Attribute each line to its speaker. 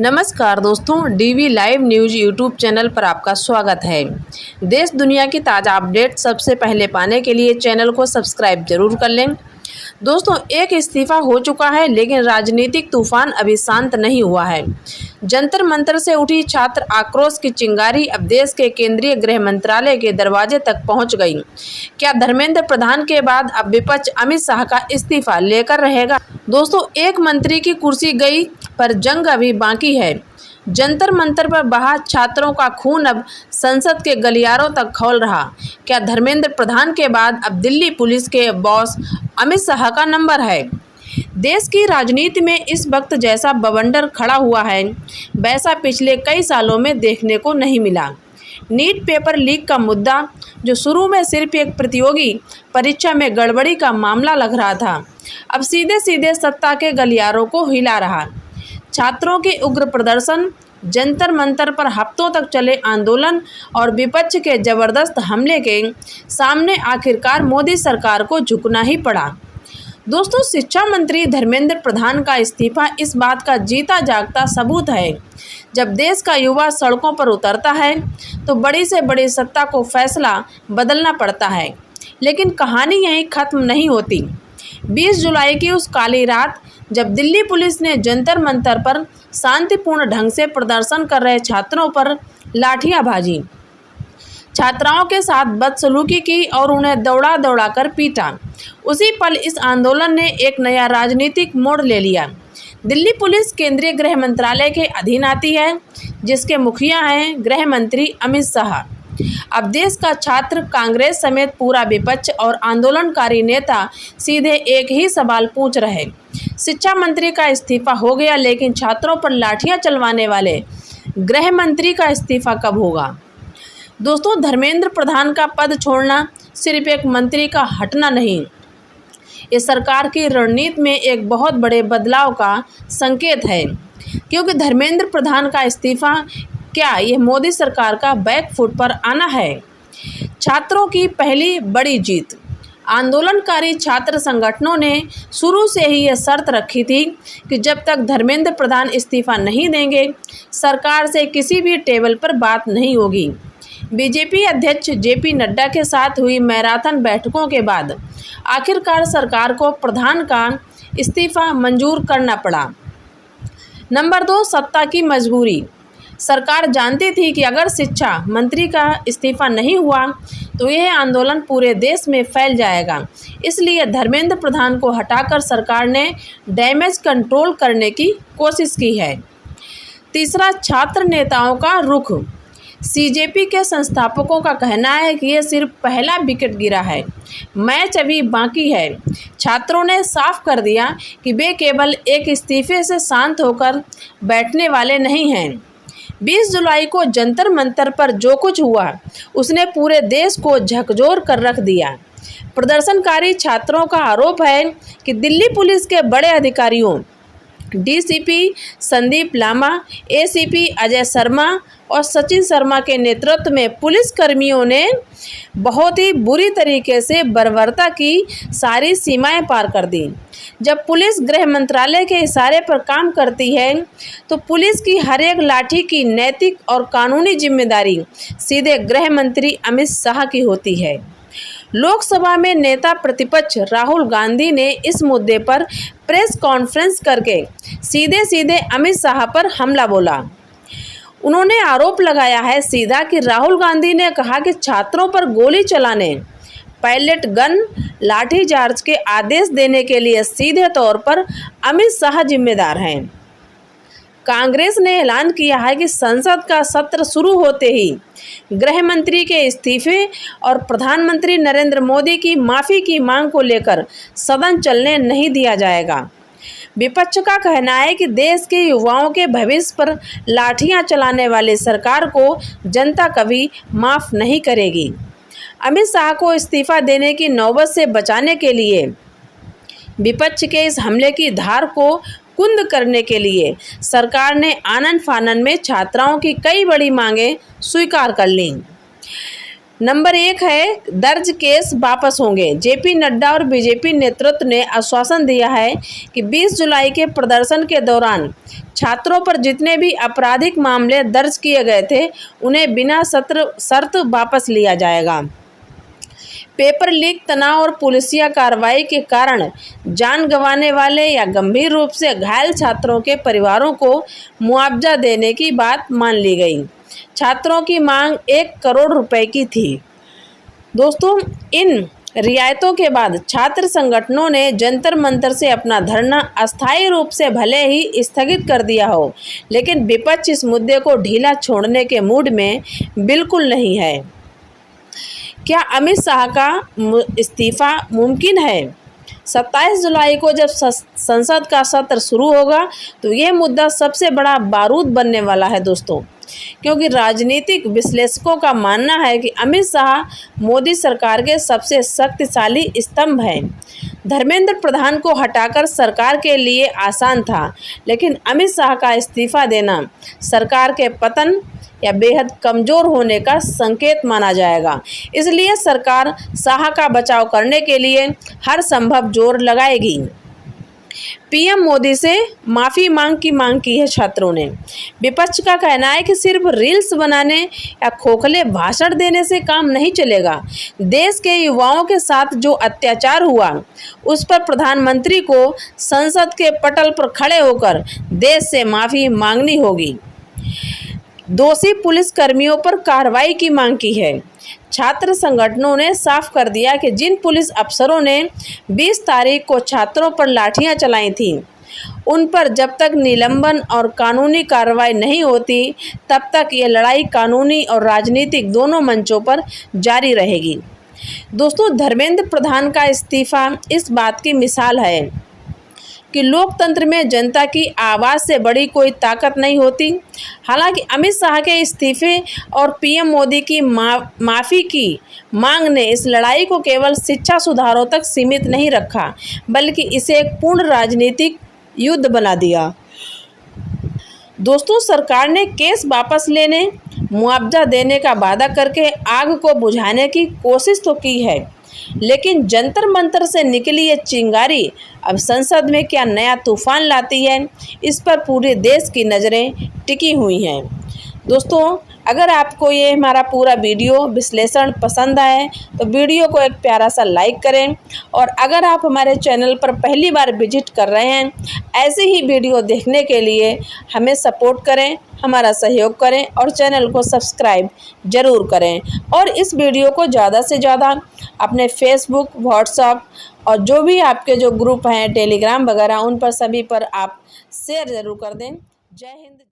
Speaker 1: नमस्कार दोस्तों, DV live news YouTube channel पर आपका स्वागत है। देश दुनिया की ताज़ा अपडेट सबसे पहले पाने के लिए चैनल को सब्सक्राइब जरूर कर लें। दोस्तों, एक इस्तीफा हो चुका है, लेकिन राजनीतिक तूफान अभी शांत नहीं हुआ है। जंतर मंतर से उठी छात्र आक्रोश की चिंगारी अब देश के केंद्रीय गृह मंत्रालय के दरवाजे तक पहुंच गई। क्या धर्मेंद्र प्रधान के बाद अब विपक्ष अमित शाह का इस्तीफा लेकर रहेगा? दोस्तों, एक मंत्री की कुर्सी गई, पर जंग अभी बाकी है। जंतर मंतर पर बहा छात्रों का खून अब संसद के गलियारों तक खौल रहा। क्या धर्मेंद्र प्रधान के बाद अब दिल्ली पुलिस के बॉस अमित शाह का नंबर है? देश की राजनीति में इस वक्त जैसा बवंडर खड़ा हुआ है, वैसा पिछले कई सालों में देखने को नहीं मिला। नीट पेपर लीक का मुद्दा, जो शुरू में सिर्फ एक प्रतियोगी परीक्षा में गड़बड़ी का मामला लग रहा था, अब सीधे सीधे सत्ता के गलियारों को हिला रहा। छात्रों के उग्र प्रदर्शन, जंतर मंतर पर हफ्तों तक चले आंदोलन और विपक्ष के जबरदस्त हमले के सामने आखिरकार मोदी सरकार को झुकना ही पड़ा। दोस्तों, शिक्षा मंत्री धर्मेंद्र प्रधान का इस्तीफा इस बात का जीता जागता सबूत है। जब देश का युवा सड़कों पर उतरता है तो बड़ी से बड़ी सत्ता को फैसला बदलना पड़ता है। लेकिन कहानी यहीं खत्म नहीं होती। 20 जुलाई की उस काली रात, जब दिल्ली पुलिस ने जंतर मंतर पर शांतिपूर्ण ढंग से प्रदर्शन कर रहे छात्रों पर लाठियां भाजी, छात्राओं के साथ बदसलूकी की और उन्हें दौड़ा दौड़ा कर पीटा, उसी पल इस आंदोलन ने एक नया राजनीतिक मोड़ ले लिया। दिल्ली पुलिस केंद्रीय गृह मंत्रालय के अधीन आती है, जिसके मुखिया हैं गृह मंत्री अमित शाह। अब देश का छात्र, कांग्रेस समेत पूरा विपक्ष और आंदोलनकारी नेता सीधे एक ही सवाल पूछ रहे। शिक्षा मंत्री का इस्तीफा हो गया, लेकिन छात्रों पर लाठियां चलवाने वाले गृह मंत्री का इस्तीफा कब होगा? दोस्तों, धर्मेंद्र प्रधान का पद छोड़ना सिर्फ एक मंत्री का हटना नहीं, ये सरकार की रणनीति में एक बहुत बड़े बदलाव का संकेत है। क्योंकि धर्मेंद्र प्रधान का इस्तीफा क्या यह मोदी सरकार का बैकफुट पर आना है? छात्रों की पहली बड़ी जीत। आंदोलनकारी छात्र संगठनों ने शुरू से ही यह शर्त रखी थी कि जब तक धर्मेंद्र प्रधान इस्तीफा नहीं देंगे, सरकार से किसी भी टेबल पर बात नहीं होगी। बीजेपी अध्यक्ष जेपी नड्डा के साथ हुई मैराथन बैठकों के बाद आखिरकार सरकार को प्रधान का इस्तीफा मंजूर करना पड़ा। नंबर 2, सत्ता की मजबूरी। सरकार जानती थी कि अगर शिक्षा मंत्री का इस्तीफा नहीं हुआ तो यह आंदोलन पूरे देश में फैल जाएगा। इसलिए धर्मेंद्र प्रधान को हटाकर सरकार ने डैमेज कंट्रोल करने की कोशिश की है। तीसरा, छात्र नेताओं का रुख। सीजेपी के संस्थापकों का कहना है कि यह सिर्फ पहला विकेट गिरा है, मैच अभी बाकी है। छात्रों ने साफ कर दिया कि वे केवल एक इस्तीफे से शांत होकर बैठने वाले नहीं हैं। 20 जुलाई को जंतर मंतर पर जो कुछ हुआ, उसने पूरे देश को झकझोर कर रख दिया। प्रदर्शनकारी छात्रों का आरोप है कि दिल्ली पुलिस के बड़े अधिकारियों, डीसीपी संदीप लामा, एसीपी अजय शर्मा और सचिन शर्मा के नेतृत्व में पुलिस कर्मियों ने बहुत ही बुरी तरीके से बर्बरता की सारी सीमाएं पार कर दी। जब पुलिस गृह मंत्रालय के इशारे पर काम करती है तो पुलिस की हर एक लाठी की नैतिक और कानूनी जिम्मेदारी सीधे गृह मंत्री अमित शाह की होती है। लोकसभा में नेता प्रतिपक्ष राहुल गांधी ने इस मुद्दे पर प्रेस कॉन्फ्रेंस करके सीधे सीधे अमित शाह पर हमला बोला। उन्होंने आरोप लगाया है सीधा कि राहुल गांधी ने कहा कि छात्रों पर गोली चलाने, पैलेट गन, लाठीचार्ज के आदेश देने के लिए सीधे तौर पर अमित शाह जिम्मेदार हैं। कांग्रेस ने ऐलान किया है कि संसद का सत्र शुरू होते ही गृह मंत्री के इस्तीफे और प्रधानमंत्री नरेंद्र मोदी की माफ़ी की मांग को लेकर सदन चलने नहीं दिया जाएगा। विपक्ष का कहना है कि देश के युवाओं के भविष्य पर लाठियां चलाने वाली सरकार को जनता कभी माफ़ नहीं करेगी। अमित शाह को इस्तीफा देने की नौबत से बचाने के लिए, विपक्ष के इस हमले की धार को कुंद करने के लिए सरकार ने आनन फानन में छात्राओं की कई बड़ी मांगें स्वीकार कर लीं। नंबर 1 है दर्ज केस वापस होंगे। जेपी नड्डा और बीजेपी नेतृत्व ने आश्वासन दिया है कि 20 जुलाई के प्रदर्शन के दौरान छात्रों पर जितने भी आपराधिक मामले दर्ज किए गए थे उन्हें बिना शर्त वापस लिया जाएगा। पेपर लीक, तनाव और पुलिसिया कार्रवाई के कारण जान गंवाने वाले या गंभीर रूप से घायल छात्रों के परिवारों को मुआवजा देने की बात मान ली गई। छात्रों की मांग 1 करोड़ रुपए की थी। दोस्तों, इन रियायतों के बाद छात्र संगठनों ने जंतर मंतर से अपना धरना अस्थायी रूप से भले ही स्थगित कर दिया हो, लेकिन विपक्ष इस मुद्दे को ढीला छोड़ने के मूड में बिल्कुल नहीं है। क्या अमित शाह का इस्तीफा मुमकिन है? 27 जुलाई को जब संसद का सत्र शुरू होगा तो ये मुद्दा सबसे बड़ा बारूद बनने वाला है दोस्तों, क्योंकि राजनीतिक विश्लेषकों का मानना है कि अमित शाह मोदी सरकार के सबसे शक्तिशाली स्तंभ हैं। धर्मेंद्र प्रधान को हटाकर सरकार के लिए आसान था, लेकिन अमित शाह का इस्तीफा देना सरकार के पतन या बेहद कमज़ोर होने का संकेत माना जाएगा। इसलिए सरकार शाह का बचाव करने के लिए हर संभव जोर लगाएगी। पीएम मोदी से माफ़ी मांग की है छात्रों ने। विपक्ष का कहना है कि सिर्फ रील्स बनाने या खोखले भाषण देने से काम नहीं चलेगा। देश के युवाओं के साथ जो अत्याचार हुआ उस पर प्रधानमंत्री को संसद के पटल पर खड़े होकर देश से माफ़ी मांगनी होगी। दोषी पुलिस कर्मियों पर कार्रवाई की मांग की है। छात्र संगठनों ने साफ कर दिया कि जिन पुलिस अफसरों ने 20 तारीख को छात्रों पर लाठियां चलाई थीं, उन पर जब तक निलंबन और कानूनी कार्रवाई नहीं होती तब तक ये लड़ाई कानूनी और राजनीतिक दोनों मंचों पर जारी रहेगी। दोस्तों, धर्मेंद्र प्रधान का इस्तीफा इस बात की मिसाल है कि लोकतंत्र में जनता की आवाज़ से बड़ी कोई ताकत नहीं होती। हालांकि अमित शाह के इस्तीफे और पीएम मोदी की माफ़ी की मांग ने इस लड़ाई को केवल शिक्षा सुधारों तक सीमित नहीं रखा, बल्कि इसे एक पूर्ण राजनीतिक युद्ध बना दिया। दोस्तों, सरकार ने केस वापस लेने, मुआवजा देने का वादा करके आग को बुझाने की कोशिश तो की है, लेकिन जंतर मंतर से निकली ये चिंगारी अब संसद में क्या नया तूफान लाती है, इस पर पूरे देश की नज़रें टिकी हुई हैं। दोस्तों, अगर आपको ये हमारा पूरा वीडियो विश्लेषण पसंद आए तो वीडियो को एक प्यारा सा लाइक करें, और अगर आप हमारे चैनल पर पहली बार विजिट कर रहे हैं, ऐसे ही वीडियो देखने के लिए हमें सपोर्ट करें, हमारा सहयोग करें और चैनल को सब्सक्राइब ज़रूर करें। और इस वीडियो को ज़्यादा से ज़्यादा अपने फेसबुक, व्हाट्सएप और जो भी आपके जो ग्रुप हैं टेलीग्राम वगैरह, उन पर सभी पर आप शेयर ज़रूर कर दें। जय हिंद।